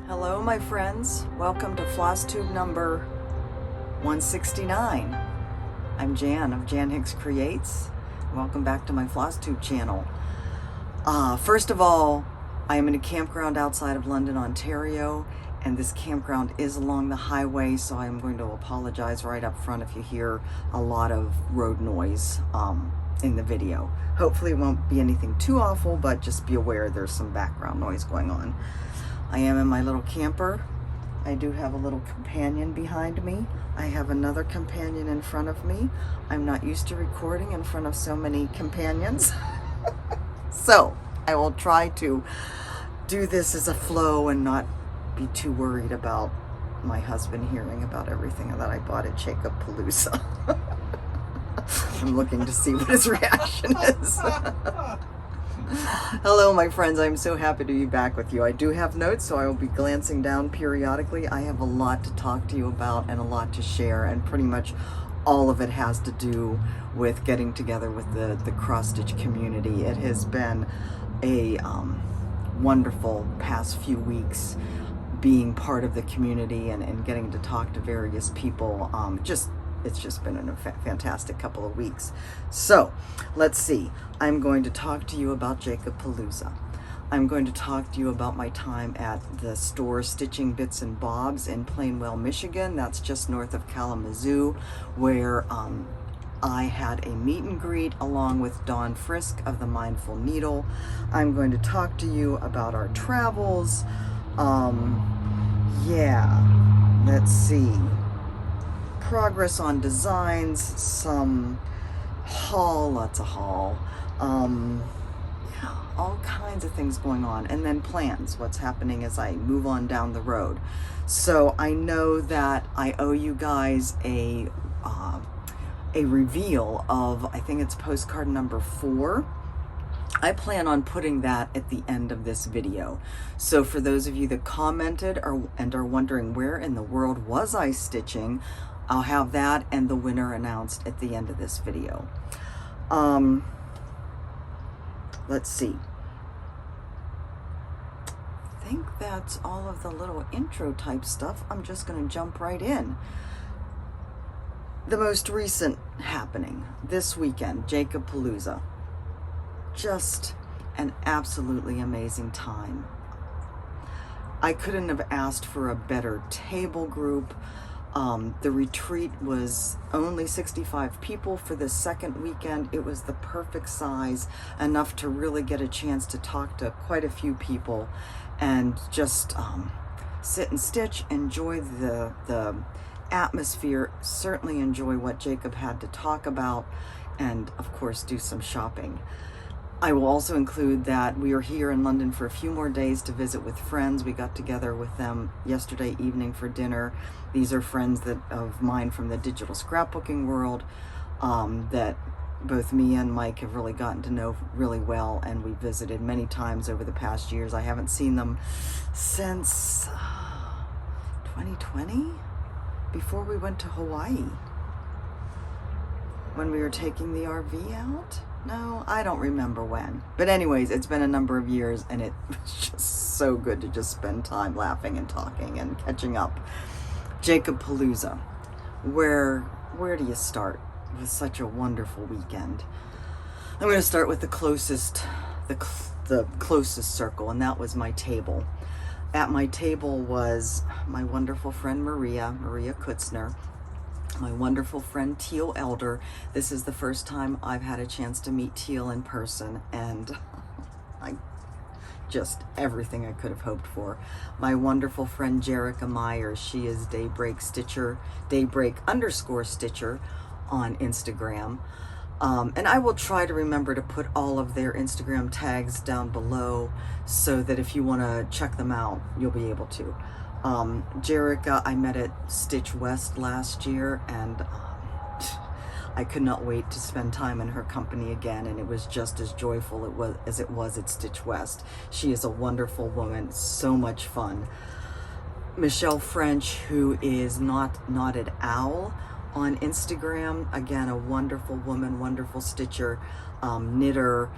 Hello my friends, welcome to Flosstube number 169. I'm Jan of Jan Hicks Creates. Welcome back to my Flosstube channel. First of all, I am in a campground outside of London, Ontario, and this campground is along the highway, so I'm going to apologize right up front if you hear a lot of road noise in the video. Hopefully it won't be anything too awful, but just be aware there's some background noise going on. I am in my little camper. I do have a little companion behind me. I have another companion in front of me. I'm not used to recording in front of so many companions. So I will try to do this as a flow and not be too worried about my husband hearing about everything that I bought at Jacobalooza. I'm looking to see what his reaction is. Hello my friends, I'm so happy to be back with you. I do have notes, so I will be glancing down periodically. I have a lot to talk to you about and a lot to share, and pretty much all of it has to do with getting together with the cross-stitch community. It has been a wonderful past few weeks being part of the community and getting to talk to various people. It's just been a fantastic couple of weeks. So let's see. I'm going to talk to you about Jacobalooza. I'm going to talk to you about my time at the store Stitching Bits and Bobs in Plainwell, Michigan. That's just north of Kalamazoo, where I had a meet and greet along with Dawn Frisk of the Mindful Needle. I'm going to talk to you about our travels. Let's see. Progress on designs, some haul, lots of haul, all kinds of things going on, and then plans, what's happening as I move on down the road. So I know that I owe you guys a reveal of, I think it's postcard number 4. I plan on putting that at the end of this video. So for those of you that commented and are wondering where in the world was I stitching, I'll have that and the winner announced at the end of this video. Let's see. I think that's all of the little intro type stuff. I'm just going to jump right in. The most recent happening this weekend, Jacobalooza. Just an absolutely amazing time. I couldn't have asked for a better table group. The retreat was only 65 people for the second weekend. It was the perfect size, enough to really get a chance to talk to quite a few people and just sit and stitch, enjoy the atmosphere, certainly enjoy what Jacob had to talk about, and of course do some shopping. I will also include that we are here in London for a few more days to visit with friends. We got together with them yesterday evening for dinner. These are friends of mine from the digital scrapbooking world that both me and Mike have really gotten to know really well, and we visited many times over the past years. I haven't seen them since 2020, before we went to Hawaii, when we were taking the RV out. No, I don't remember when. But anyways, it's been a number of years, and it was just so good to just spend time laughing and talking and catching up. Jacobalooza. Where do you start with such a wonderful weekend? I'm going to start with the closest circle, and that was my table. At my table was my wonderful friend Maria Kutzner, my wonderful friend Teal Elder. This is the first time I've had a chance to meet Teal in person, and just everything I could have hoped for. My wonderful friend Jerica Myers, she is Daybreak_Stitcher on Instagram. And I will try to remember to put all of their Instagram tags down below so that if you want to check them out, you'll be able to. Jerica, I met at Stitch West last year, and I could not wait to spend time in her company again, and it was just as joyful as it was at Stitch West. She is a wonderful woman, so much fun. Michelle French, who is Knotted Owl on Instagram, again, a wonderful woman, wonderful stitcher, knitter,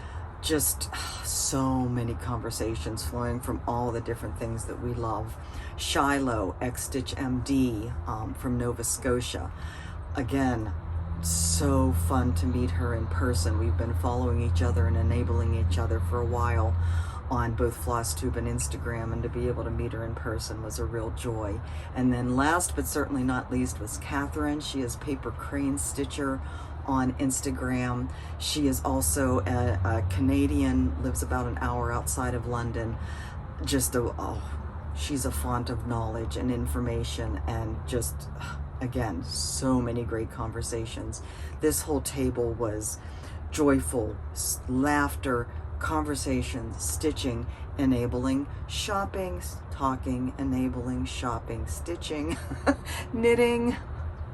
just so many conversations flowing from all the different things that we love. Shiloh, X-Stitch MD, from Nova Scotia. Again, so fun to meet her in person. We've been following each other and enabling each other for a while on both Flosstube and Instagram, and to be able to meet her in person was a real joy. And then last but certainly not least was Catherine. She is Paper Crane Stitcher on Instagram. She is also a Canadian, lives about an hour outside of London. Just she's a font of knowledge and information, and just, again, so many great conversations. This whole table was joyful, laughter, conversations, stitching, enabling, shopping, talking, enabling, shopping, stitching, knitting.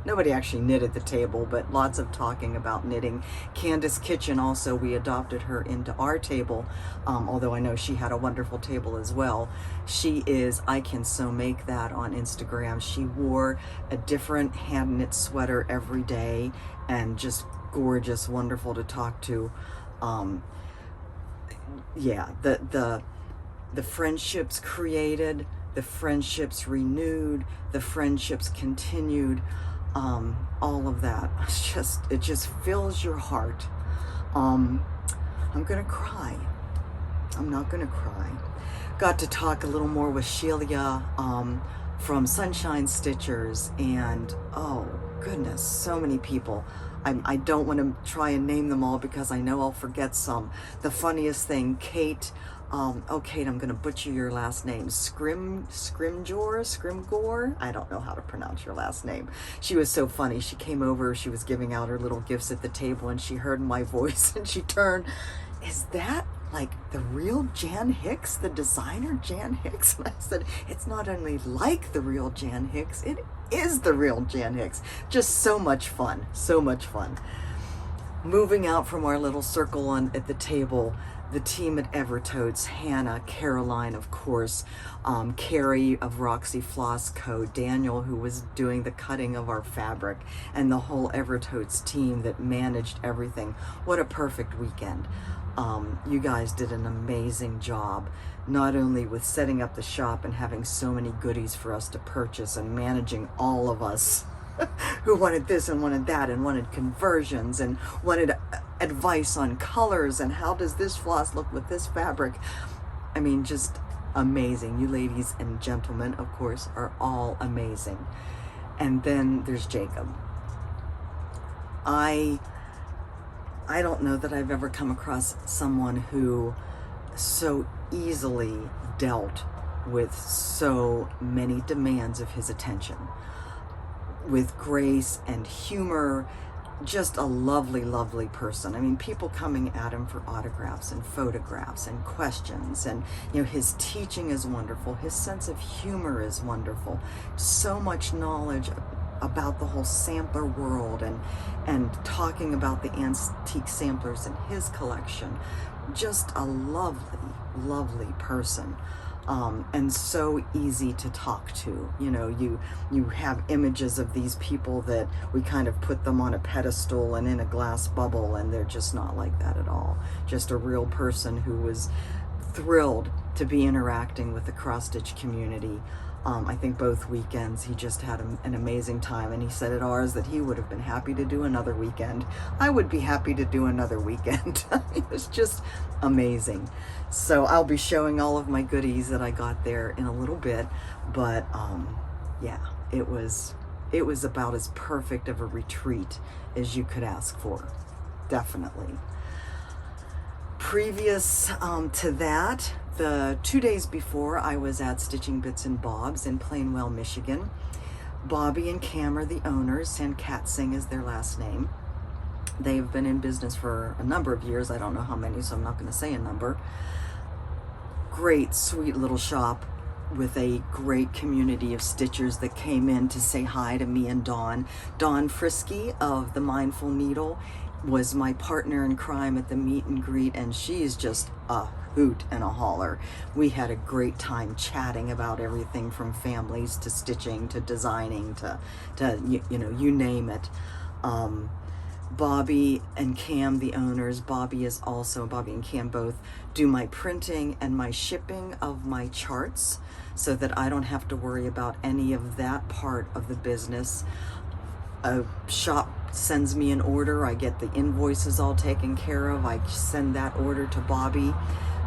Nobody actually knit at the table, but lots of talking about knitting. Candace Kitchen also, we adopted her into our table, although I know she had a wonderful table as well. She is I Can Sew Make That on Instagram. She wore a different hand knit sweater every day, and just gorgeous, wonderful to talk to. Yeah, the friendships created, the friendships renewed, the friendships continued. All of that, it just fills your heart. I'm gonna cry. I'm not gonna cry. Got to talk a little more with Sheila from Sunshine Stitchers, and oh goodness, so many people. I don't want to try and name them all because I know I'll forget some. The funniest thing, Kate, Kate, I'm going to butcher your last name. Scrimgore? I don't know how to pronounce your last name. She was so funny. She came over, she was giving out her little gifts at the table, and she heard my voice, and she turned, is that like the real Jan Hicks, the designer Jan Hicks? And I said, it's not only like the real Jan Hicks, it is the real Jan Hicks. Just so much fun, so much fun. Moving out from our little circle at the table, the team at Evertotes, Hannah, Caroline, of course, Carrie of Roxy Floss Co., Daniel, who was doing the cutting of our fabric, and the whole Evertotes team that managed everything. What a perfect weekend. You guys did an amazing job, not only with setting up the shop and having so many goodies for us to purchase, and managing all of us who wanted this and wanted that and wanted conversions and wanted advice on colors and how does this floss look with this fabric. I mean, just amazing. You ladies and gentlemen, of course, are all amazing. And then there's Jacob. I don't know that I've ever come across someone who so easily dealt with so many demands of his attention, with grace and humor. Just a lovely, lovely person. I mean, people coming at him for autographs and photographs and questions, and his teaching is wonderful. His sense of humor is wonderful. So much knowledge about the whole sampler world, and talking about the antique samplers in his collection. Just a lovely, lovely person. And so easy to talk to. You have images of these people that we kind of put them on a pedestal and in a glass bubble, and they're just not like that at all. Just a real person who was thrilled to be interacting with the cross-stitch community. I think both weekends he just had an amazing time, and he said at ours that he would have been happy to do another weekend. I would be happy to do another weekend. It was just amazing. So I'll be showing all of my goodies that I got there in a little bit, but yeah, it was about as perfect of a retreat as you could ask for. Definitely. Previous to that, the 2 days before, I was at Stitching Bits and Bobs in Plainwell, Michigan. Bobby and Cam are the owners, and Kat Singh is their last name. They've been in business for a number of years. I don't know how many, so I'm not going to say a number. Great, sweet little shop with a great community of stitchers that came in to say hi to me and Dawn. Dawn Frisky of The Mindful Needle was my partner in crime at the meet and greet, and she's just a hoot and a holler. We had a great time chatting about everything from families to stitching to designing to you name it. Bobby and Cam, the owners, Bobby and Cam both do my printing and my shipping of my charts, so that I don't have to worry about any of that part of the business. A shop sends me an order, I get the invoices all taken care of, I send that order to Bobby,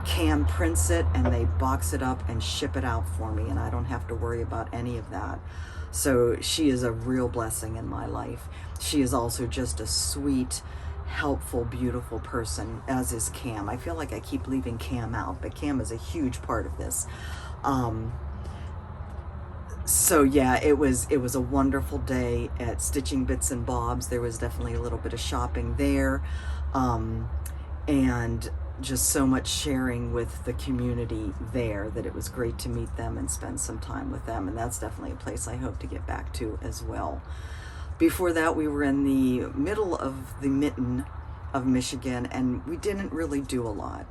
Cam prints it, and they box it up and ship it out for me, and I don't have to worry about any of that. So she is a real blessing in my life. She is also just a sweet, helpful, beautiful person, as is Cam. I feel like I keep leaving Cam out, but Cam is a huge part of this. So yeah, it was a wonderful day at Stitching Bits and Bobs. There was definitely a little bit of shopping there, and just so much sharing with the community there that it was great to meet them and spend some time with them. And that's definitely a place I hope to get back to as well. Before that, we were in the middle of the mitten of Michigan, and we didn't really do a lot.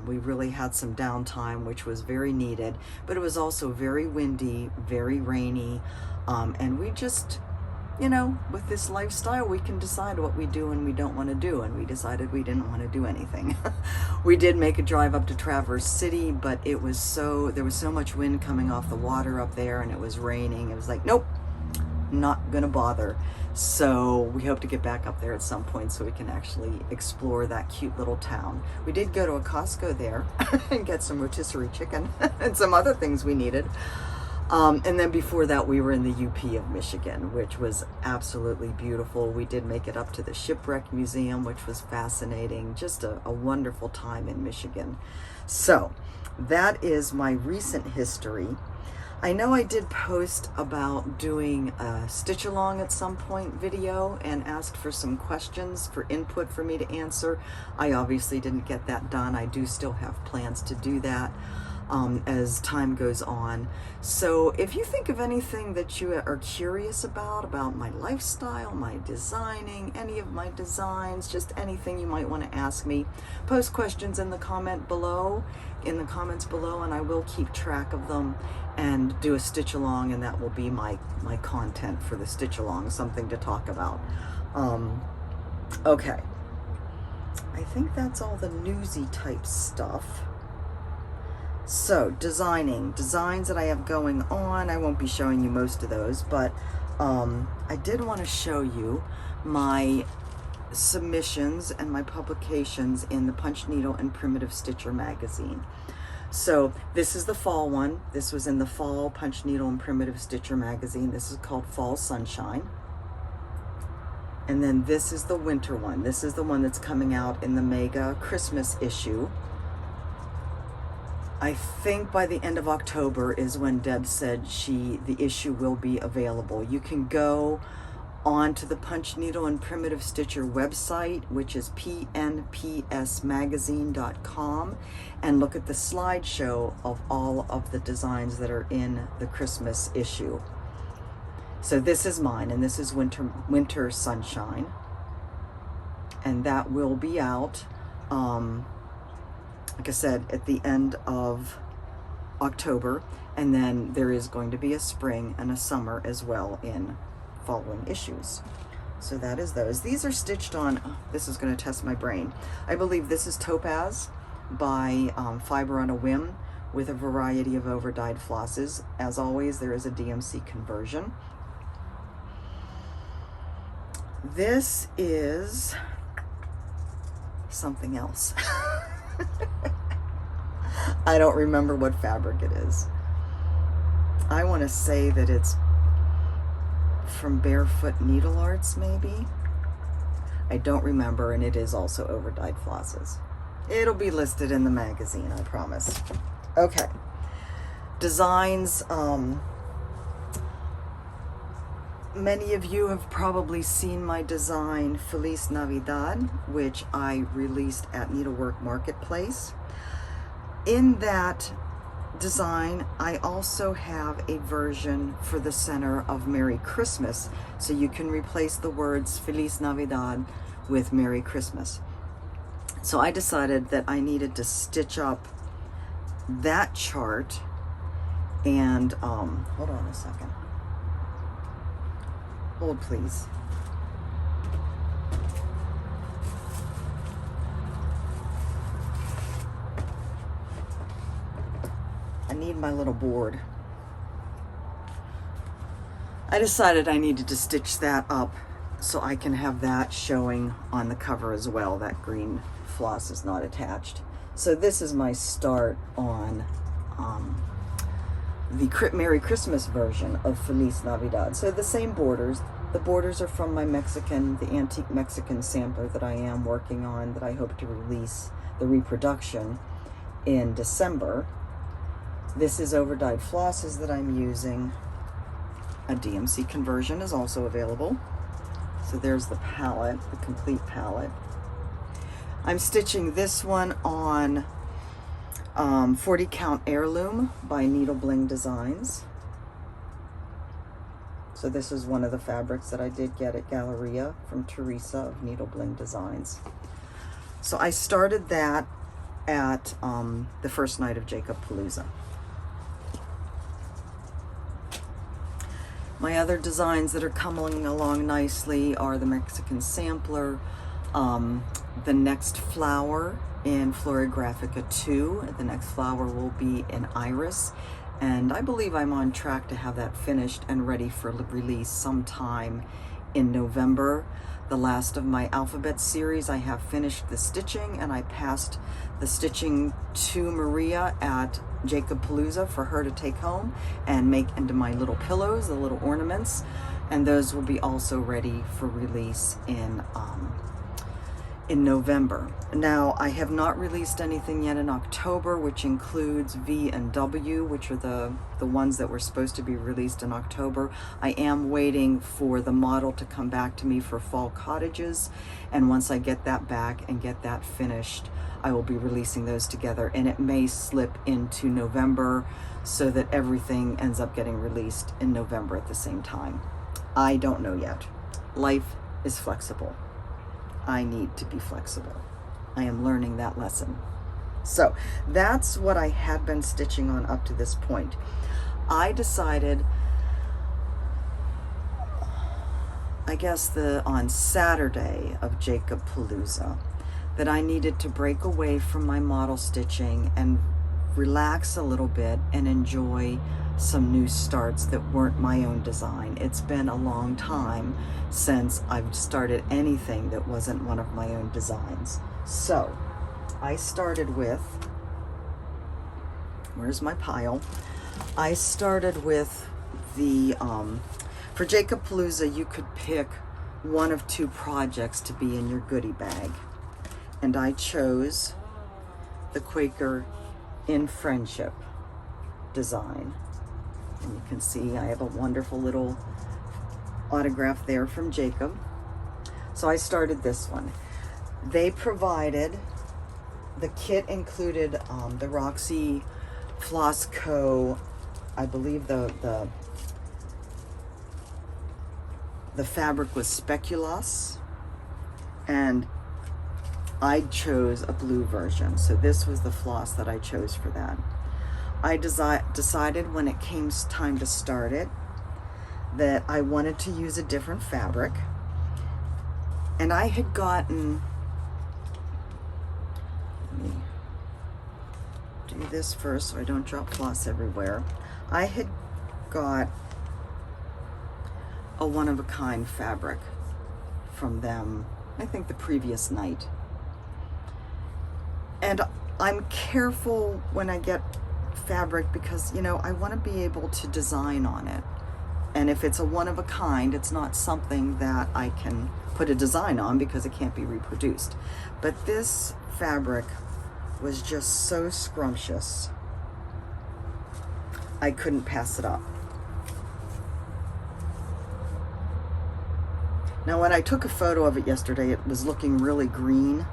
We really had some downtime, which was very needed, but it was also very windy, very rainy, and we just, you know, with this lifestyle, we can decide what we do and we don't want to do, and we decided we didn't want to do anything. We did make a drive up to Traverse City, but there was so much wind coming off the water up there, and it was raining. It was like, nope, not gonna bother. So we hope to get back up there at some point so we can actually explore that cute little town. We did go to a Costco there and get some rotisserie chicken and some other things we needed. And then before that, we were in the UP of Michigan, which was absolutely beautiful. We did make it up to the Shipwreck Museum, which was fascinating. Just a wonderful time in Michigan. So that is my recent history. I know I did post about doing a stitch along at some point video and asked for some questions for input for me to answer. I obviously didn't get that done. I do still have plans to do that as time goes on. So if you think of anything that you are curious about my lifestyle, my designing, any of my designs, just anything you might want to ask me, post questions in the comments below, and I will keep track of them and do a stitch along, and that will be my content for the stitch along, something to talk about. Okay, I think that's all the newsy type stuff. So designs that I have going on. I won't be showing you most of those, but I did want to show you my submissions and my publications in the Punch Needle and Primitive Stitcher magazine. So this is the fall one. This was in the fall Punch Needle and Primitive Stitcher magazine. This is called Fall Sunshine. And then this is the winter one. This is the one that's coming out in the mega Christmas issue. I think by the end of October is when Deb said the issue will be available. You can go onto the Punch Needle and Primitive Stitcher website, which is pnpsmagazine.com, and look at the slideshow of all of the designs that are in the Christmas issue. So this is mine, and this is Winter Sunshine, and that will be out, like I said, at the end of October, and then there is going to be a spring and a summer as well in following issues. So that is those. These are stitched on, this is going to test my brain. I believe this is Topaz by Fiber on a Whim with a variety of over-dyed flosses. As always, there is a DMC conversion. This is something else. I don't remember what fabric it is. I want to say that it's from Barefoot Needle Arts, maybe. I don't remember, and it is also over-dyed flosses. It'll be listed in the magazine, I promise. Okay, designs. Many of you have probably seen my design Feliz Navidad, which I released at Needlework Marketplace. In that design, I also have a version for the center of Merry Christmas, so you can replace the words Feliz Navidad with Merry Christmas. So I decided that I needed to stitch up that chart, and hold on a second. Hold, please. need my little board. I decided I needed to stitch that up so I can have that showing on the cover as well. That green floss is not attached. So this is my start on the Merry Christmas version of Feliz Navidad. So the same borders. The borders are from my the antique Mexican sampler that I am working on, that I hope to release the reproduction in December. This is overdyed flosses that I'm using. A DMC conversion is also available. So there's the palette, the complete palette. I'm stitching this one on 40 count heirloom by Needle Bling Designs. So this is one of the fabrics that I did get at Galleria from Teresa of Needle Bling Designs. So I started that at the first night of Jacobalooza. My other designs that are coming along nicely are the Mexican sampler, the next flower in Florographica 2. The next flower will be in Iris, and I believe I'm on track to have that finished and ready for release sometime in November. The last of my alphabet series, I have finished the stitching, and I passed the stitching to Maria at Jacobalooza for her to take home and make into my little pillows, the little ornaments, and those will be also ready for release in November. Now, I have not released anything yet in October, which includes V and W, which are the ones that were supposed to be released in October. I am waiting for the model to come back to me for Fall Cottages, and once I get that back and get that finished, I will be releasing those together, and it may slip into November so that everything ends up getting released in November at the same time. I don't know yet. Life is flexible. I need to be flexible. I am learning that lesson. So that's what I had been stitching on up to this point. I decided, I guess on Saturday of Jacobalooza, that I needed to break away from my model stitching and relax a little bit and enjoy some new starts that weren't my own design. It's been a long time since I've started anything that wasn't one of my own designs. So I started with, where's my pile? I started with the, for Jacobalooza, you could pick one of two projects to be in your goodie bag. And I chose the Quaker in Friendship design. And you can see I have a wonderful little autograph there from Jacob. So I started this one. They provided, the kit included the Roxy Floss Co. I believe the fabric was Speculoos, and I chose a blue version. So this was the floss that I chose for that. I decided when it came time to start it that I wanted to use a different fabric. And I had gotten, let me do this first so I don't drop floss everywhere. I had got a one-of-a-kind fabric from them, I think the previous night. And I'm careful when I get fabric because, you know, I want to be able to design on it. And if it's a one-of-a-kind, it's not something that I can put a design on because it can't be reproduced. But this fabric was just so scrumptious, I couldn't pass it up. Now, when I took a photo of it yesterday, it was looking really green.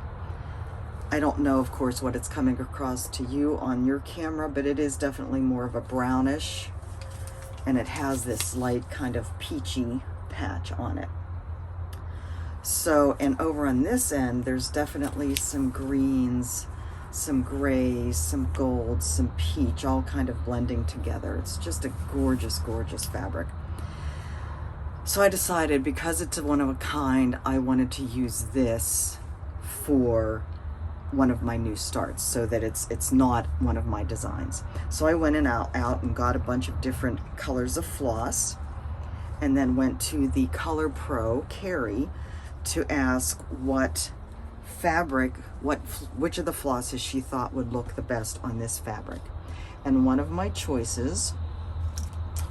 I don't know, of course, what it's coming across to you on your camera, but it is definitely more of a brownish, and it has this light kind of peachy patch on it. So, and over on this end, there's definitely some greens, some grays, some golds, some peach, all kind of blending together. It's just a gorgeous, gorgeous fabric. So I decided, because it's a one-of-a-kind, I wanted to use this for one of my new starts, so that it's not one of my designs. So I went out and got a bunch of different colors of floss, and then went to the Color Pro, Carrie, to ask what fabric, which of the flosses she thought would look the best on this fabric. And one of my choices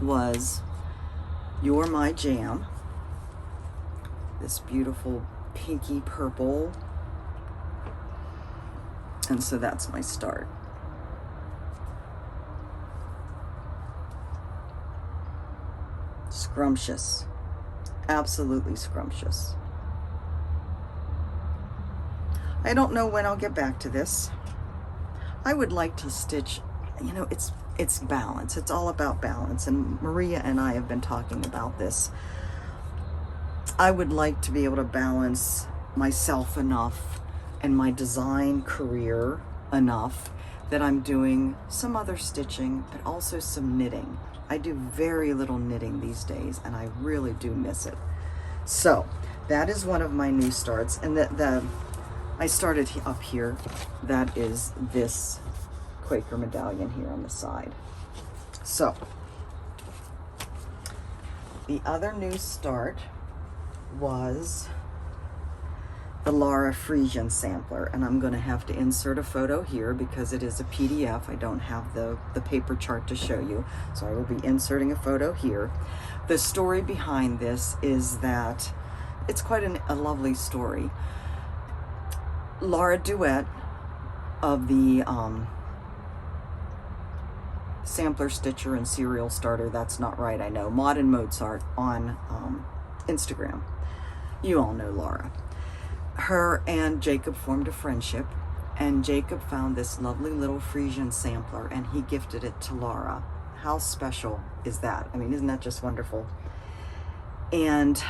was You're My Jam, this beautiful pinky purple. And so that's my start. Scrumptious, absolutely scrumptious. I don't know when I'll get back to this. I would like to stitch, you know, it's balance. It's all about balance. And Maria and I have been talking about this. I would like to be able to balance myself enough and my design career enough that I'm doing some other stitching, but also some knitting. I do very little knitting these days, and I really do miss it. So that is one of my new starts. And I started up here. That is this Quaker medallion here on the side. So the other new start was the Laura Frisian sampler, and I'm going to have to insert a photo here because it is a PDF. I don't have the paper chart to show you, so I will be inserting a photo here. The story behind this is that it's quite a lovely story. Laura Duet of the Sampler Stitcher and Serial Starter, that's not right, I know, Maud and Mozart on Instagram. You all know Laura. Her and Jacob formed a friendship, and Jacob found this lovely little Frisian sampler and he gifted it to Laura. How special is that? I mean, isn't that just wonderful? And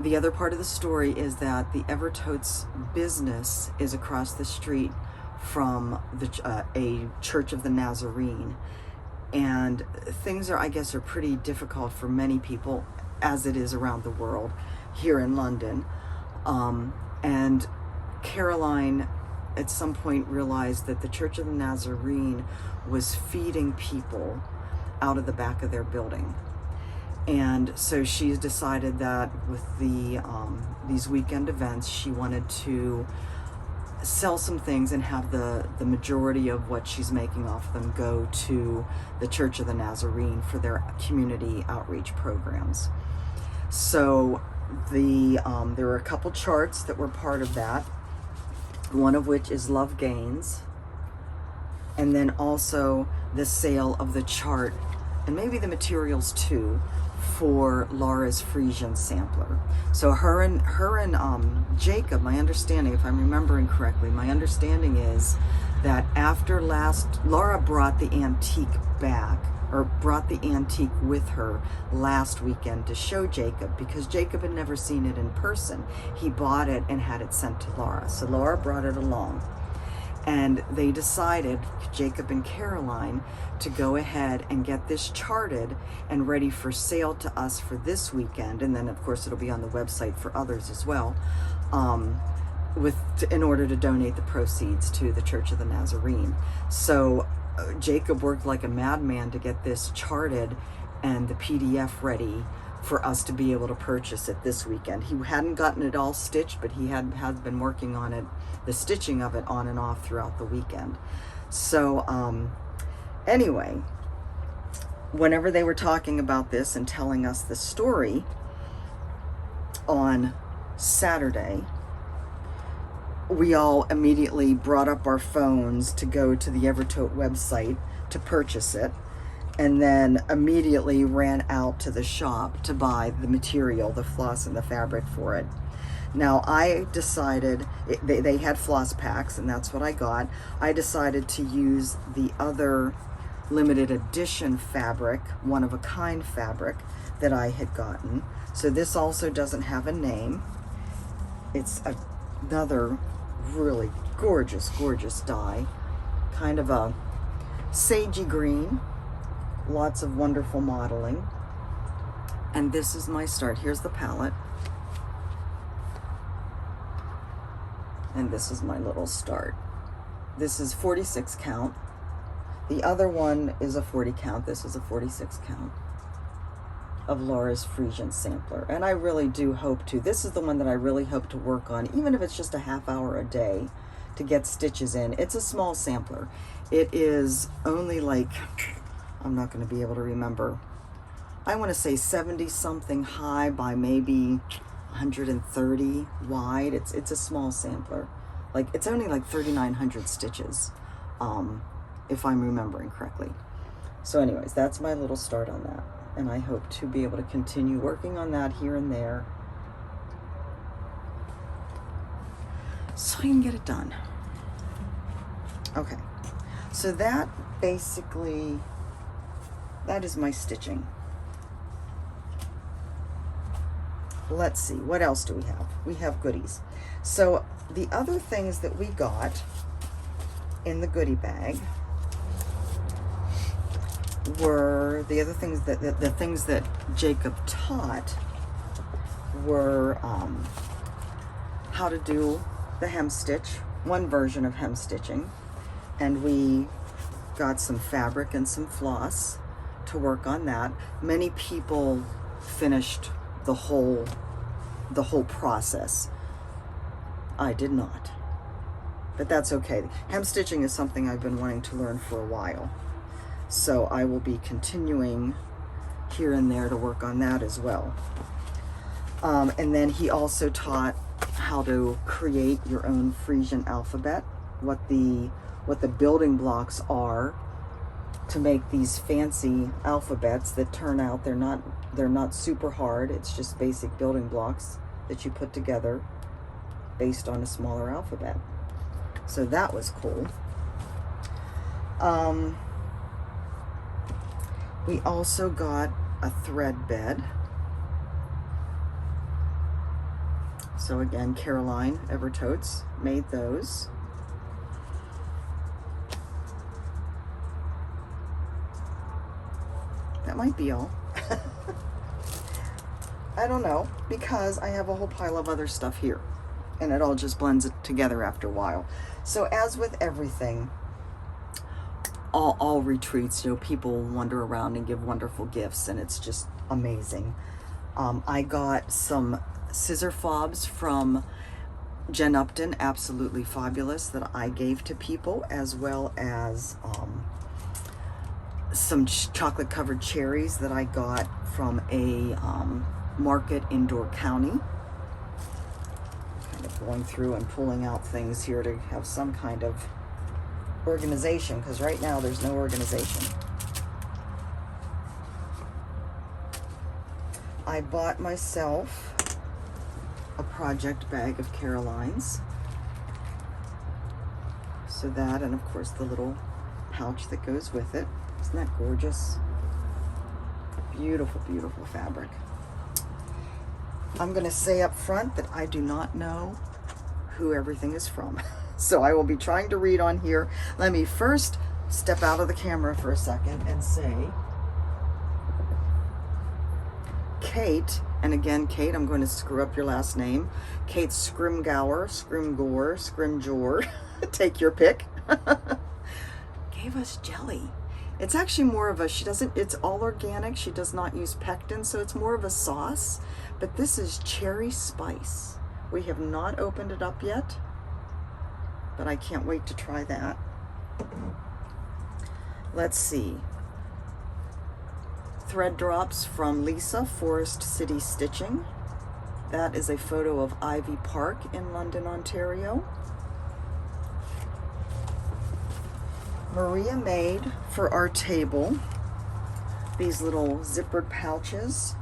the other part of the story is that the Evertotes business is across the street from a Church of the Nazarene, and things are, I guess, are pretty difficult for many people, as it is around the world, here in London. And Caroline at some point realized that the Church of the Nazarene was feeding people out of the back of their building. And so she's decided that with these weekend events, she wanted to sell some things and have the majority of what she's making off them go to the Church of the Nazarene for their community outreach programs. So there were a couple charts that were part of that, one of which is Love Gains, and then also the sale of the chart and maybe the materials too for Laura's Frisian sampler. So her and Jacob, my understanding, if I'm remembering correctly, my understanding is that after Laura brought the antique back, or brought the antique with her last weekend to show Jacob, because Jacob had never seen it in person. He bought it and had it sent to Laura. So Laura brought it along. And they decided, Jacob and Caroline, to go ahead and get this charted and ready for sale to us for this weekend. And then, of course, it'll be on the website for others as well, in order to donate the proceeds to the Church of the Nazarene. So Jacob worked like a madman to get this charted and the PDF ready for us to be able to purchase it this weekend. He hadn't gotten it all stitched, but he has been working on it, the stitching of it on and off throughout the weekend. So anyway, whenever they were talking about this and telling us the story on Saturday, we all immediately brought up our phones to go to the Evertote website to purchase it, and then immediately ran out to the shop to buy the material, the floss and the fabric for it. Now I decided, they had floss packs, and that's what I got. I decided to use the other limited edition fabric, one-of-a-kind fabric that I had gotten. So this also doesn't have a name. It's another really gorgeous, gorgeous dye. Kind of a sagey green. Lots of wonderful modeling. And this is my start. Here's the palette. And this is my little start. This is 46 count. The other one is a 40 count. This is a 46 count of Laura's Frisian sampler. And I really do hope to, this is the one that I really hope to work on, even if it's just a half hour a day to get stitches in. It's a small sampler. It is only like, I'm not going to be able to remember, I want to say 70 something high by maybe 130 wide. It's a small sampler. Like, it's only like 3,900 stitches, if I'm remembering correctly. So anyways, that's my little start on that. And I hope to be able to continue working on that here and there, so I can get it done. Okay, so that basically, that is my stitching. Let's see, what else do we have? We have goodies. So the other things that we got in the goodie bag were the other things that the things that Jacob taught were how to do the hem stitch, one version of hem stitching, and we got some fabric and some floss to work on that. Many people finished the whole process. I did not, but that's okay. Hem stitching is something I've been wanting to learn for a while, so I will be continuing here and there to work on that as well. And then he also taught how to create your own Frisian alphabet, what the building blocks are to make these fancy alphabets that turn out they're not super hard. It's just basic building blocks that you put together based on a smaller alphabet. So that was cool. We also got a thread bed. So again, Caroline Evertotes made those. That might be all. I don't know, because I have a whole pile of other stuff here, and it all just blends it together after a while. So as with everything, all retreats, people wander around and give wonderful gifts, and it's just amazing. I got some scissor fobs from Jen Upton, absolutely fabulous, that I gave to people, as well as some chocolate covered cherries that I got from a market in Door County. Kind of going through and pulling out things here to have some kind of organization, because right now there's no organization. I bought myself a project bag of Caroline's. So that, and of course the little pouch that goes with it. Isn't that gorgeous? Beautiful, beautiful fabric. I'm going to say up front that I do not know who everything is from. So I will be trying to read on here. Let me first step out of the camera for a second and say, Kate, and again, Kate, I'm going to screw up your last name. Kate Scrimgour, Scrimjor, take your pick, gave us jelly. It's actually more of a, it's all organic. She does not use pectin, so it's more of a sauce. But this is cherry spice. We have not opened it up yet, but I can't wait to try that. Let's see. Thread drops from Lisa, Forest City Stitching. That is a photo of Ivy Park in London, Ontario. Maria made for our table these little zippered pouches,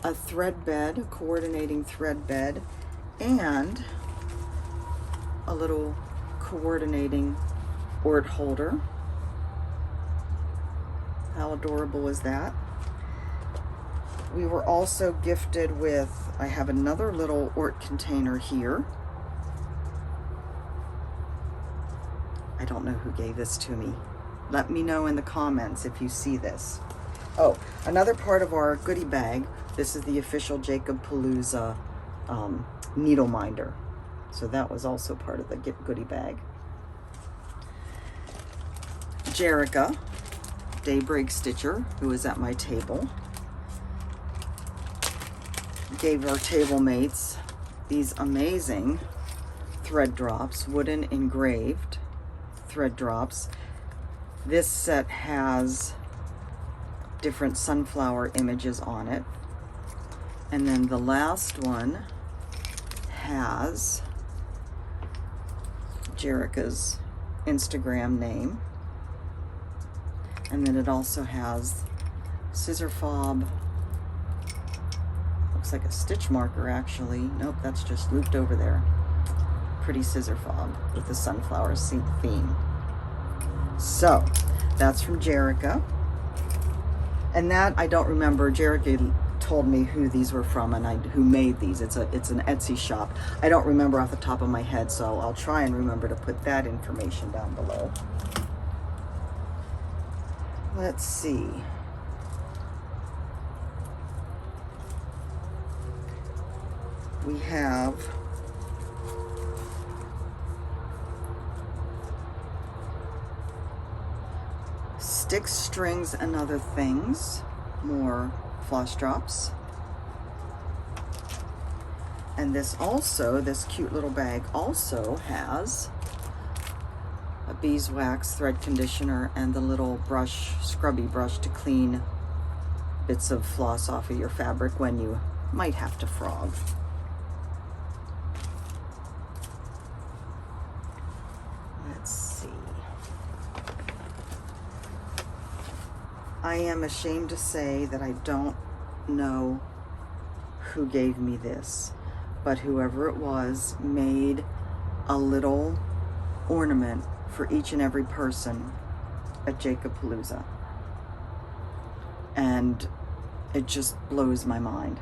a thread bed, a coordinating thread bed, and a little coordinating ort holder. How adorable is that? We were also gifted with, I have another little ort container here. I don't know who gave this to me. Let me know in the comments if you see this. Oh, another part of our goodie bag, this is the official Jacobalooza needle minder. So that was also part of the goodie bag. Jerica, Daybreak Stitcher, who was at my table, gave our table mates these amazing thread drops, wooden engraved thread drops. This set has different sunflower images on it. And then the last one has Jerica's Instagram name. And then it also has scissor fob. Looks like a stitch marker actually. Nope, that's just looped over there. Pretty scissor fob with the sunflower theme. So that's from Jerica. And that I don't remember. Jerica told me who these were from and who made these. It's an Etsy shop. I don't remember off the top of my head, so I'll try and remember to put that information down below. Let's see. We have sticks, strings, and other things. More floss drops. And this cute little bag also has a beeswax thread conditioner and the little brush, scrubby brush to clean bits of floss off of your fabric when you might have to frog. Let's see. I am ashamed to say that I don't know who gave me this, but whoever it was made a little ornament for each and every person at Jacobalooza. And it just blows my mind.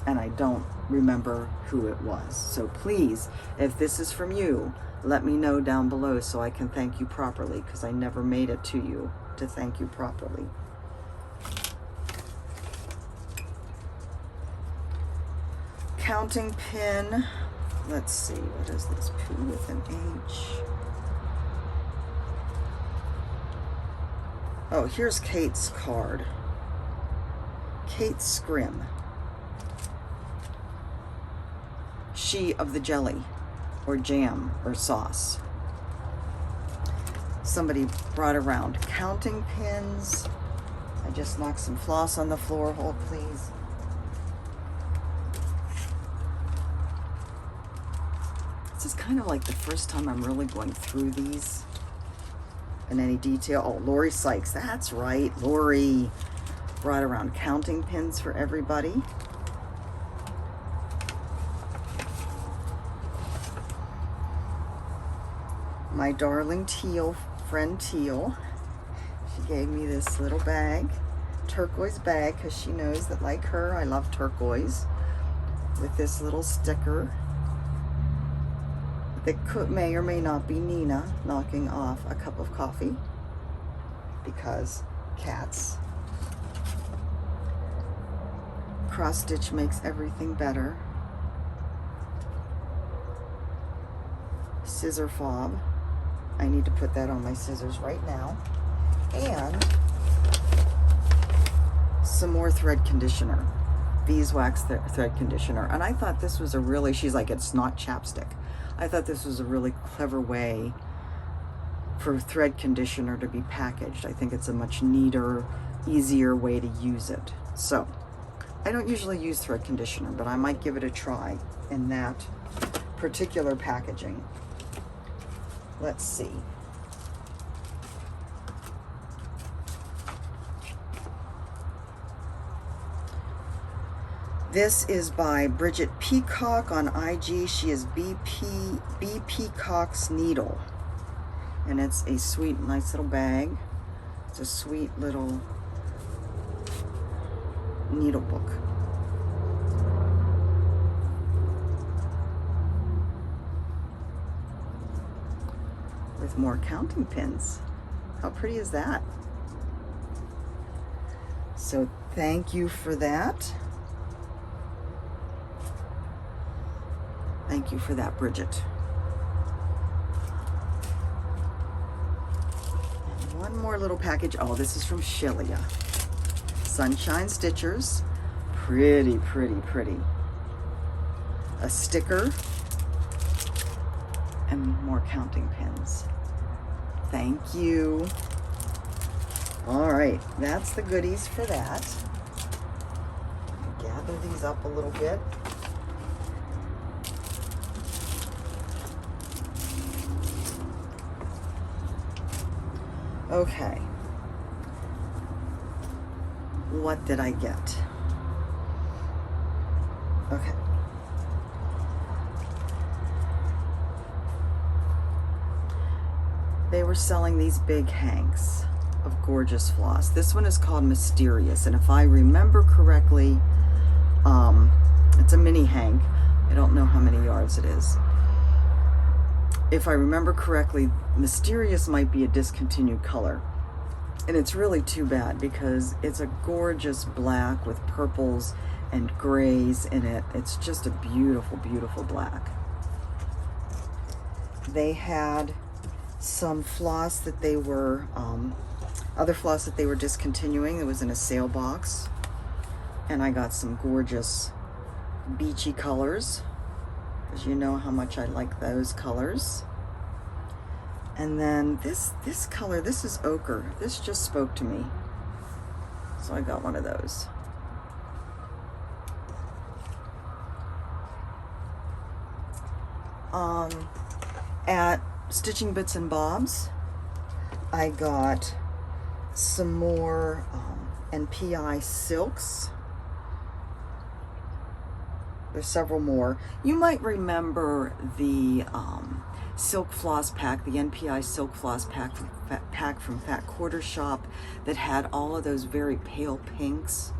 And I don't remember who it was. So please, if this is from you, let me know down below so I can thank you properly, because I never made it to you to thank you properly. Counting pin. Let's see, what is this? P with an H. Oh, here's Kate's card. Kate Scrim. She of the jelly, or jam, or sauce. Somebody brought around counting pins. I just knocked some floss on the floor. Hold, please. This is kind of like the first time I'm really going through these in any detail. Oh, Lori Sykes, that's right. Lori brought around counting pins for everybody. My darling Teal, friend Teal, she gave me this little bag, turquoise bag, because she knows that, like her, I love turquoise, with this little sticker that may or may not be Nina knocking off a cup of coffee, because cats. Cross stitch makes everything better. Scissor fob. I need to put that on my scissors right now. And some more thread conditioner, beeswax thread conditioner. And I thought this was a really, she's like, it's not chapstick. I thought this was a really clever way for thread conditioner to be packaged. I think it's a much neater, easier way to use it. So I don't usually use thread conditioner, but I might give it a try in that particular packaging. Let's see. This is by Bridget Peacock on IG. She is B Peacock's Needle. And it's a sweet, nice little bag. It's a sweet little needle book. With more counting pins. How pretty is that? So thank you for that. I Thank you for that, Bridget. And one more little package. Oh, this is from Shelia. Sunshine Stitchers. Pretty, pretty, pretty. A sticker. And more counting pins. Thank you. All right, that's the goodies for that. Gather these up a little bit. Okay. What did I get? Okay. They were selling these big hanks of gorgeous floss. This one is called Mysterious, and if I remember correctly, it's a mini hank. I don't know how many yards it is. If I remember correctly, Mysterious might be a discontinued color, and it's really too bad because it's a gorgeous black with purples and grays in it. It's just a beautiful, beautiful black. They had some floss that they were, other floss that they were discontinuing. It was in a sale box. And I got some gorgeous beachy colors, because you know how much I like those colors. And then this color, this is ochre. This just spoke to me. So I got one of those. At Stitching Bits and Bobs, I got some more NPI silks. There's several more. You might remember the silk floss pack, the NPI silk floss pack from Fat Quarter Shop that had all of those very pale pinks.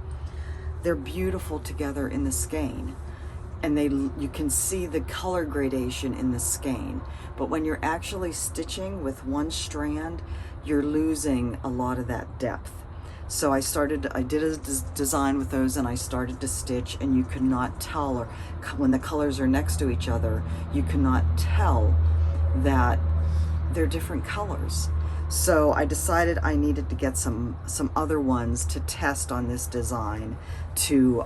They're beautiful together in the skein. And you can see the color gradation in the skein. But when you're actually stitching with one strand, you're losing a lot of that depth. So I did a design with those, and I started to stitch, and you could not tell, or when the colors are next to each other, you cannot tell that they're different colors. So I decided I needed to get some other ones to test on this design, to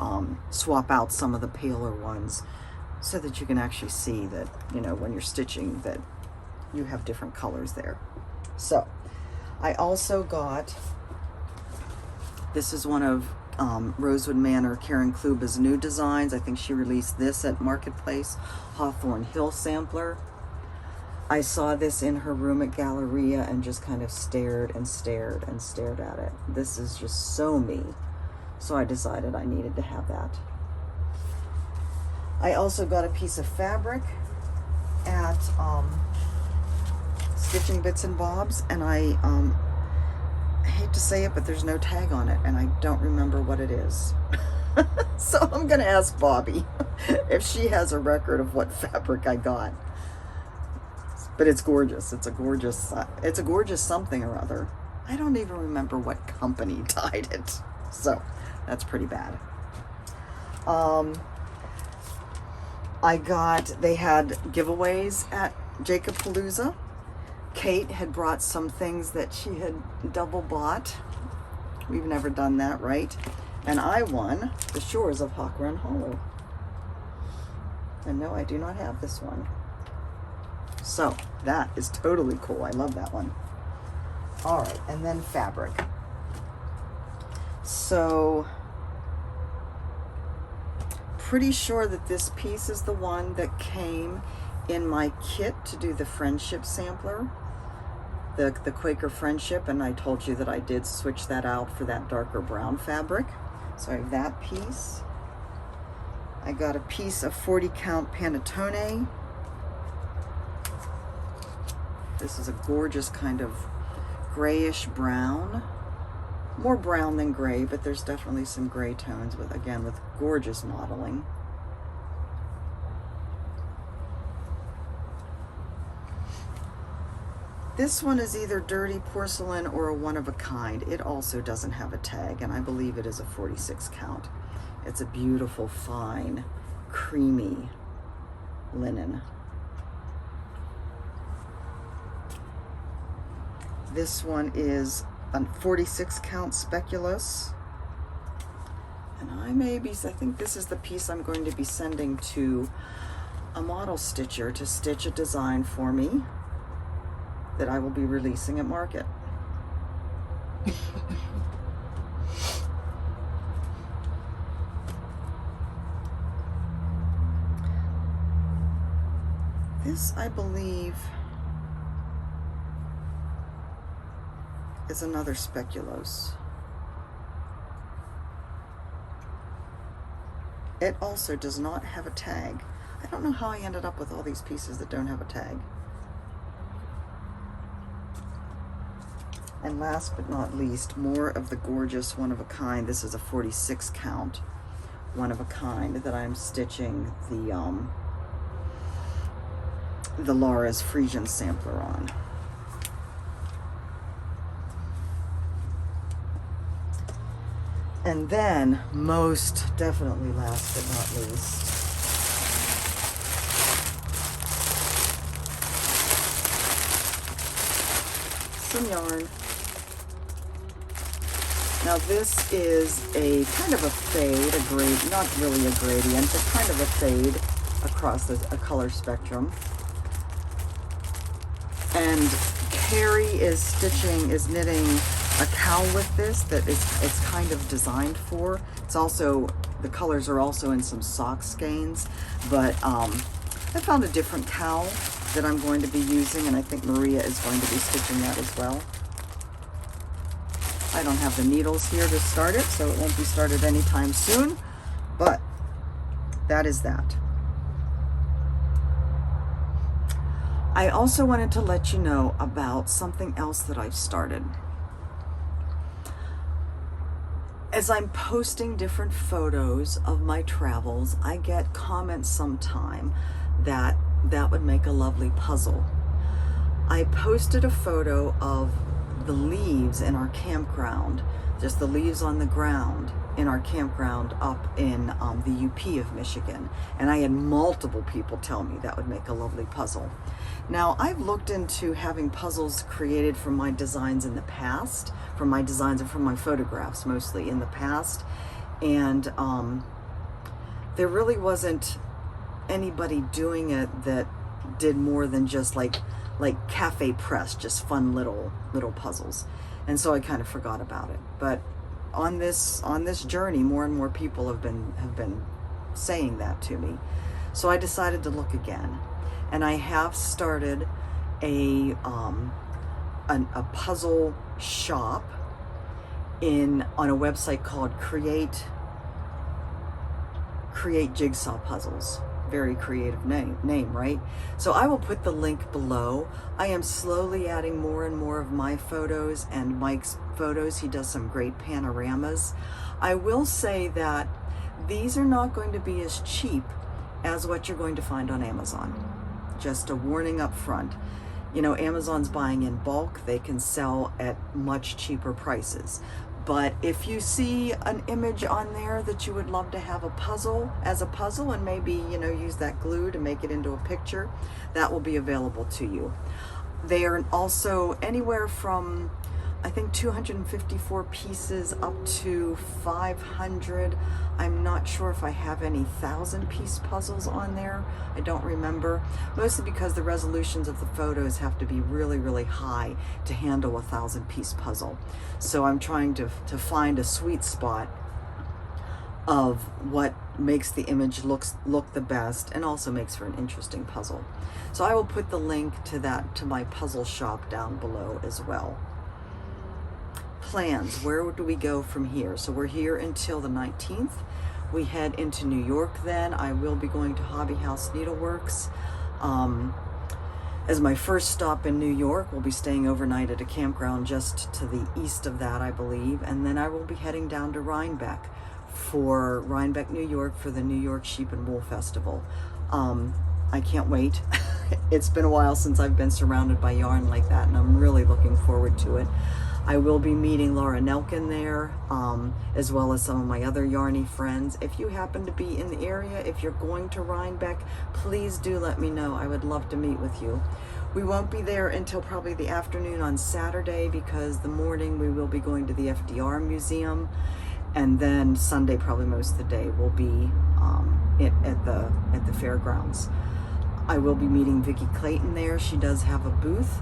swap out some of the paler ones so that you can actually see that, you know, when you're stitching, that you have different colors there. So I also got, this is one of Rosewood Manor, Karen Kluba's new designs. I think she released this at Marketplace, Hawthorne Hill sampler. I saw this in her room at Galleria and just kind of stared and stared and stared at it. This is just so me. So I decided I needed to have that. I also got a piece of fabric at Stitching Bits and Bobs, and I hate to say it, but there's no tag on it, and I don't remember what it is. So I'm gonna ask Bobby if she has a record of what fabric I got. But it's gorgeous. It's a gorgeous something or other. I don't even remember what company dyed it. So that's pretty bad. They had giveaways at Jacobalooza. Kate had brought some things that she had double bought. We've never done that, right? And I won The Shores of Hawk Run Hollow. And no, I do not have this one. So that is totally cool. I love that one. All right, and then fabric. So pretty sure that this piece is the one that came in my kit to do the Friendship sampler, the Quaker Friendship, and I told you that I did switch that out for that darker brown fabric. So I have that piece. I got a piece of 40 count Panettone. This is a gorgeous kind of grayish brown. More brown than gray, but there's definitely some gray tones with gorgeous modeling. This one is either dirty porcelain or a one of a kind. It also doesn't have a tag, and I believe it is a 46 count. It's a beautiful, fine, creamy linen. This one is a 46 count speculoos. And I think this is the piece I'm going to be sending to a model stitcher to stitch a design for me that I will be releasing at market. This, I believe, is another speculoos. It also does not have a tag. I don't know how I ended up with all these pieces that don't have a tag. And last but not least, more of the gorgeous one of a kind. This is a 46 count one of a kind that I'm stitching the Laura's Frisian sampler on. And then, most definitely last but not least, some yarn. Now this is a kind of a fade, not really a gradient, but kind of a fade across a color spectrum. And Carrie is knitting a cowl with this that it's kind of designed for. It's also, the colors are also in some sock skeins, but I found a different cowl that I'm going to be using, and I think Maria is going to be stitching that as well. I don't have the needles here to start it, so it won't be started anytime soon, but that is that. I also wanted to let you know about something else that I've started. As I'm posting different photos of my travels, I get comments sometime that would make a lovely puzzle. I posted a photo of the leaves in our campground, just the leaves on the ground in our campground up in the UP of Michigan. And I had multiple people tell me that would make a lovely puzzle. Now, I've looked into having puzzles created from my designs in the past, from my designs and from my photographs mostly in the past. And there really wasn't anybody doing it that did more than just like cafe press, just fun little puzzles. And so I kind of forgot about it. But on this journey, more and more people have been saying that to me. So I decided to look again. And I have started a puzzle shop on a website called Create Jigsaw Puzzles. Very creative name, right? So I will put the link below. I am slowly adding more and more of my photos and Mike's photos. He does some great panoramas. I will say that these are not going to be as cheap as what you're going to find on Amazon. Just a warning up front. You know, Amazon's buying in bulk. They can sell at much cheaper prices. But if you see an image on there that you would love to have as a puzzle and maybe, you know, use that glue to make it into a picture, that will be available to you. They are also anywhere from, I think, 254 pieces up to 500. I'm not sure if I have any 1,000-piece puzzles on there. I don't remember. Mostly because the resolutions of the photos have to be really, really high to handle a 1,000-piece puzzle. So I'm trying to find a sweet spot of what makes the image look the best and also makes for an interesting puzzle. So I will put the link to my puzzle shop down below as well. Plans, where do we go from here? So we're here until the 19th. We head into New York then. I will be going to Hobby House Needleworks as my first stop in New York. We'll be staying overnight at a campground just to the east of that, I believe, and then I will be heading down to Rhinebeck, New York, for the New York Sheep and Wool Festival. I can't wait. It's been a while since I've been surrounded by yarn like that, and I'm really looking forward to it. I will be meeting Laura Nelkin there, as well as some of my other Yarny friends. If you happen to be in the area, if you're going to Rhinebeck, please do let me know. I would love to meet with you. We won't be there until probably the afternoon on Saturday, because the morning we will be going to the FDR Museum, and then Sunday, probably most of the day, will be at the fairgrounds. I will be meeting Vicki Clayton there. She does have a booth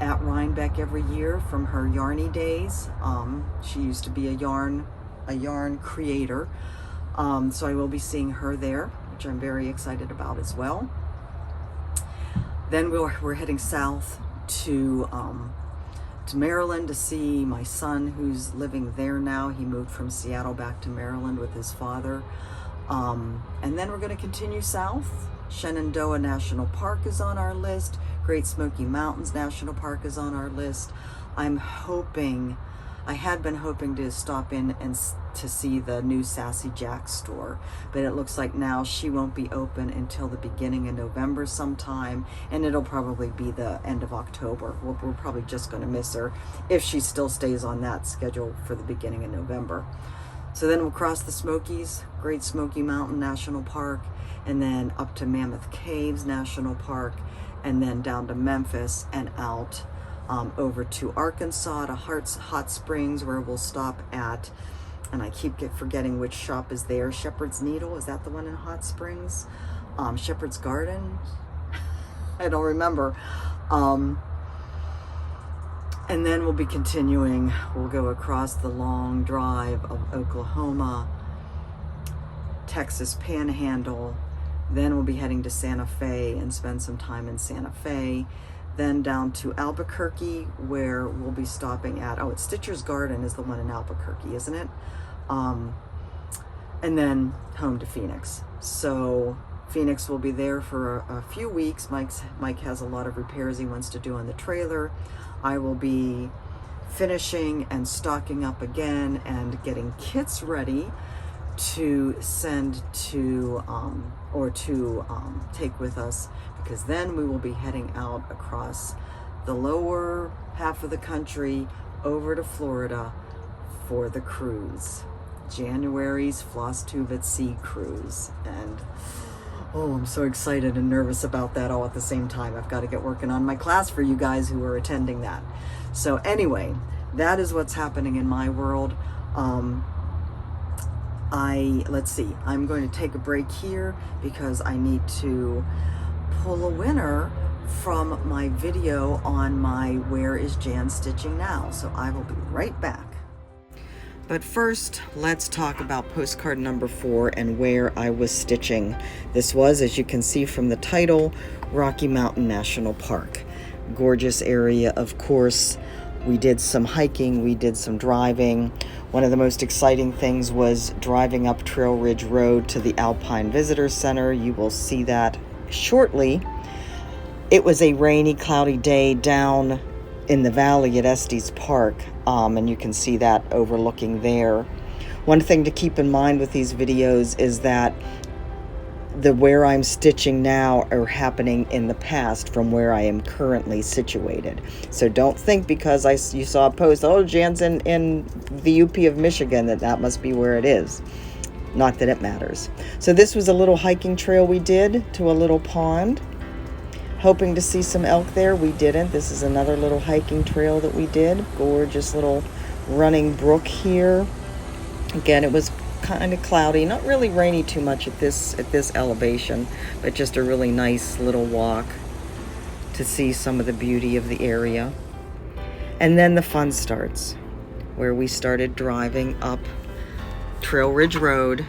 at Rhinebeck every year from her Yarny days. She used to be a yarn creator, so I will be seeing her there, which I'm very excited about as well. Then we're heading south to Maryland to see my son, who's living there now. He moved from Seattle back to Maryland with his father. And then we're going to continue south. Shenandoah National Park is on our list. Great Smoky Mountains National Park is on our list. I had been hoping to stop in and to see the new Sassy Jack store, but it looks like now she won't be open until the beginning of November sometime, and it'll probably be the end of October. We're probably just going to miss her if she still stays on that schedule for the beginning of November. So then we'll cross the Smokies, Great Smoky Mountain National Park, and then up to Mammoth Caves National Park, and then down to Memphis and out over to Arkansas to Hot Springs, where we'll stop at, and I keep forgetting which shop is there. Shepherd's Needle, is that the one in Hot Springs? Shepherd's Garden? I don't remember. And then we'll be continuing. We'll go across the long drive of Oklahoma, Texas Panhandle. Then we'll be heading to Santa Fe and spend some time in Santa Fe. Then down to Albuquerque, where we'll be stopping at, it's Stitcher's Garden is the one in Albuquerque, isn't it? And then home to Phoenix. So Phoenix will be there for a few weeks. Mike has a lot of repairs he wants to do on the trailer. I will be finishing and stocking up again and getting kits ready to send to take with us, because then we will be heading out across the lower half of the country over to Florida for the cruise, January's Flosstube at Sea cruise. And I'm so excited and nervous about that all at the same time. I've got to get working on my class for you guys who are attending that. So anyway, that is what's happening in my world. Let's see, I'm going to take a break here because I need to pull a winner from my video on my Where is Jan Stitching Now. So I will be right back. But first, let's talk about postcard number 4 and where I was stitching. This was, as you can see from the title, Rocky Mountain National Park. Gorgeous area, of course. We did some hiking, we did some driving. One of the most exciting things was driving up Trail Ridge Road to the Alpine Visitor Center. You will see that shortly. It was a rainy, cloudy day down in the valley at Estes Park, and you can see that overlooking there. One thing to keep in mind with these videos is that the where I'm stitching now are happening in the past from where I am currently situated. So don't think because you saw a post, oh, Jan's in the UP of Michigan, that must be where it is. Not that it matters. So this was a little hiking trail we did to a little pond. Hoping to see some elk there. We didn't. This is another little hiking trail that we did. Gorgeous little running brook here. Again, it was kind of cloudy, not really rainy too much at this elevation, but just a really nice little walk to see some of the beauty of the area. And then the fun starts, where we started driving up Trail Ridge Road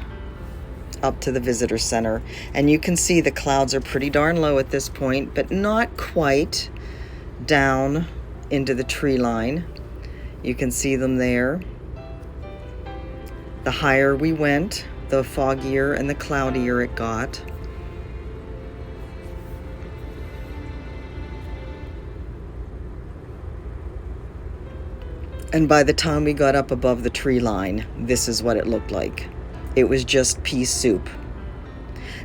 up to the visitor center, and you can see the clouds are pretty darn low at this point, but not quite down into the tree line. You can see them there. The higher we went, the foggier and the cloudier it got. And by the time we got up above the tree line, this is what it looked like. It was just pea soup.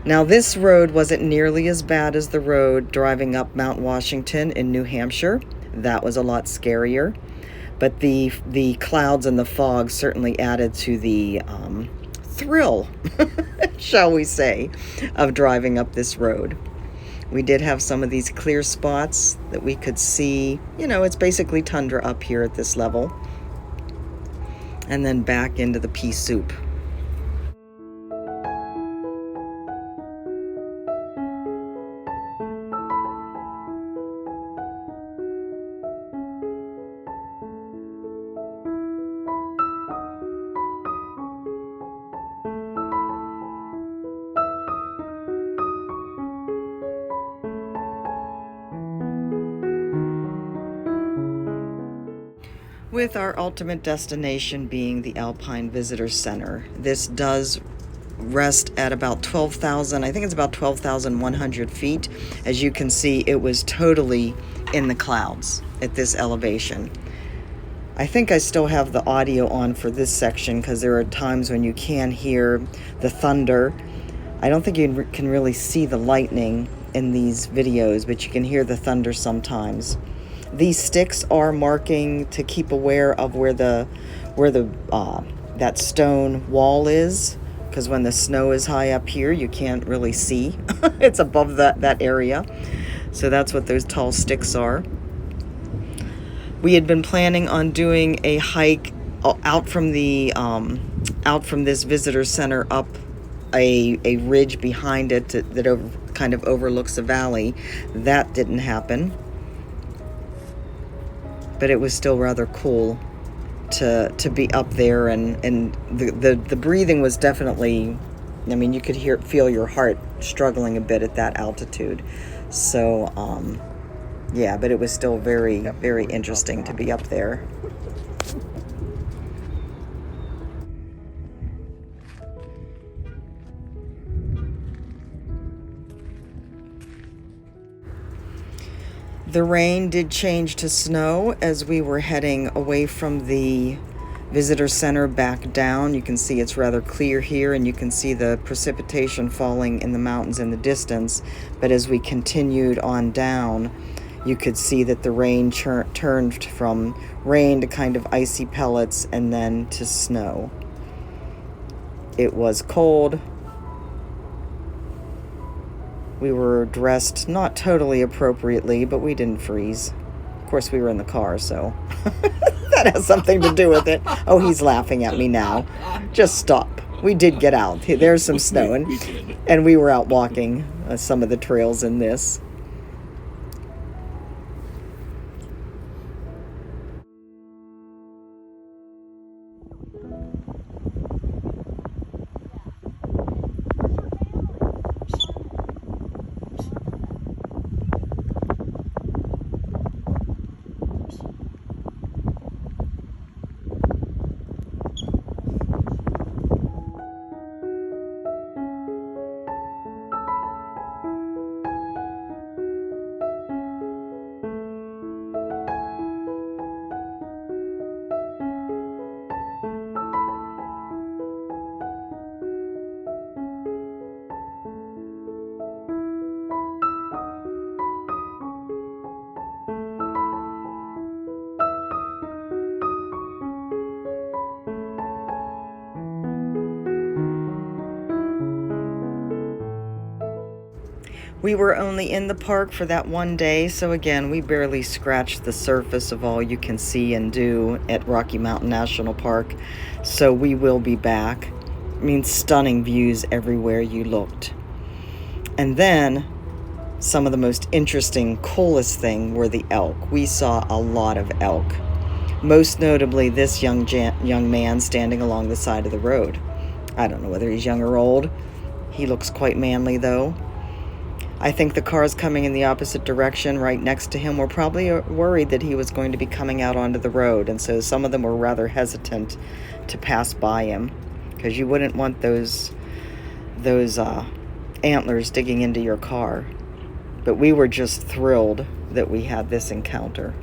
Now this road wasn't nearly as bad as the road driving up Mount Washington in New Hampshire. That was a lot scarier. But the clouds and the fog certainly added to the thrill, shall we say, of driving up this road. We did have some of these clear spots that we could see. You know, it's basically tundra up here at this level. And then back into the pea soup. With our ultimate destination being the Alpine Visitor Center, this does rest at about 12,000, I think it's about 12,100 feet. As you can see, it was totally in the clouds at this elevation. I think I still have the audio on for this section because there are times when you can hear the thunder. I don't think you can really see the lightning in these videos, but you can hear the thunder sometimes. These sticks are marking to keep aware of where the that stone wall is, because when the snow is high up here, you can't really see. It's above that area. So that's what those tall sticks are. We had been planning on doing a hike out from this visitor center up a ridge behind it that kind of overlooks a valley. That didn't happen. But it was still rather cool to be up there, and the breathing was definitely, I mean, you could feel your heart struggling a bit at that altitude. So yeah, but it was still very, very interesting to be up there. The rain did change to snow as we were heading away from the visitor center back down. You can see it's rather clear here, and you can see the precipitation falling in the mountains in the distance. But as we continued on down, you could see that the rain turned from rain to kind of icy pellets and then to snow. It was cold. We were dressed not totally appropriately, but we didn't freeze. Of course, we were in the car, so that has something to do with it. Oh, he's laughing at me now. Just stop. We did get out. There's some snow, and we were out walking some of the trails in this. We were only in the park for that one day, so again, we barely scratched the surface of all you can see and do at Rocky Mountain National Park. So we will be back. I mean, stunning views everywhere you looked. And then, some of the most interesting, coolest thing were the elk. We saw a lot of elk. Most notably, this young man standing along the side of the road. I don't know whether he's young or old. He looks quite manly, though. I think the cars coming in the opposite direction right next to him were probably worried that he was going to be coming out onto the road, and so some of them were rather hesitant to pass by him, because you wouldn't want those antlers digging into your car. But we were just thrilled that we had this encounter.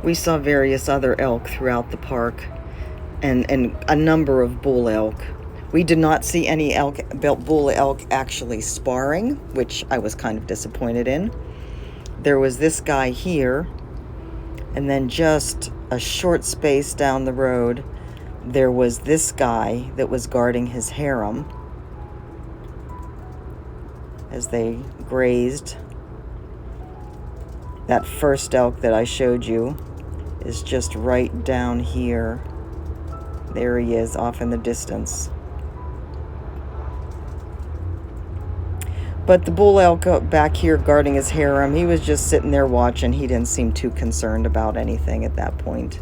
We saw various other elk throughout the park, and a number of bull elk. We did not see any bull elk actually sparring, which I was kind of disappointed in. There was this guy here, and then just a short space down the road, there was this guy that was guarding his harem as they grazed. That first elk that I showed you is just right down here. There he is, off in the distance. But the bull elk back here guarding his harem, he was just sitting there watching. He didn't seem too concerned about anything at that point.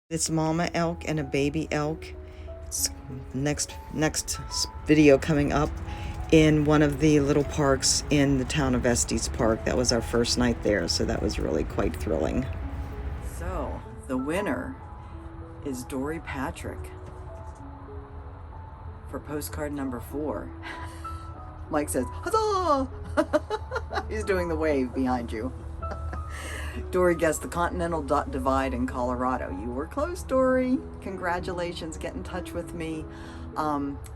This mama elk and a baby elk. It's next video coming up in one of the little parks in the town of Estes Park. That was our first night there, so that was really quite thrilling. So the winner is Dory Patrick for postcard number 4. Mike says, huzzah! He's doing the wave behind you. Dory guessed the Continental Divide in Colorado. You were close, Dory. Congratulations. Get in touch with me.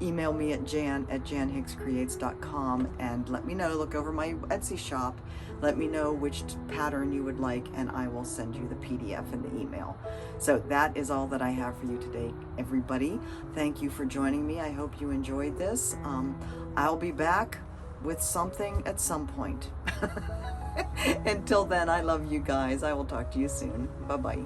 Email me at jan@janhickscreates.com and let me know. Look over my Etsy shop. Let me know which pattern you would like, and I will send you the PDF in the email. So that is all that I have for you today, everybody. Thank you for joining me. I hope you enjoyed this. I'll be back with something at some point. Until then, I love you guys. I will talk to you soon. Bye-bye.